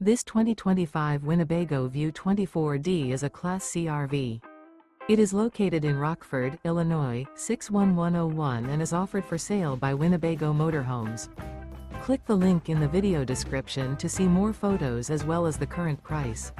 This 2025 Winnebago View 24D is a Class C RV. It is located in Rockford, Illinois, 61101 and is offered for sale by Winnebago Motorhomes. Click the link in the video description to see more photos as well as the current price.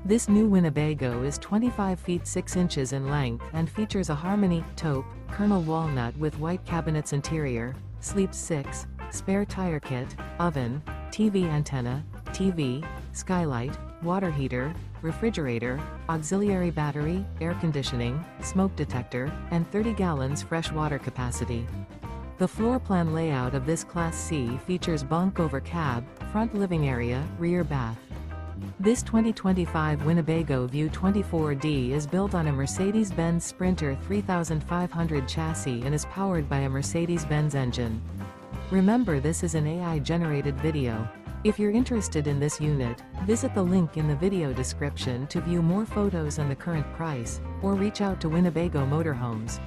This new Winnebago is 25 feet 6 inches in length and features a Harmony, taupe, kernel walnut with white cabinets interior, sleeps 6, spare tire kit, oven, TV antenna, TV, skylight, water heater, refrigerator, auxiliary battery, air conditioning, smoke detector, and 30 gallons fresh water capacity. The floor plan layout of this Class C features bunk over cab, front living area, rear bath. This 2025 Winnebago View 24D is built on a Mercedes-Benz Sprinter 3500 chassis and is powered by a Mercedes-Benz engine. Remember, this is an AI-generated video. If you're interested in this unit, visit the link in the video description to view more photos and the current price, or reach out to Winnebago Motorhomes.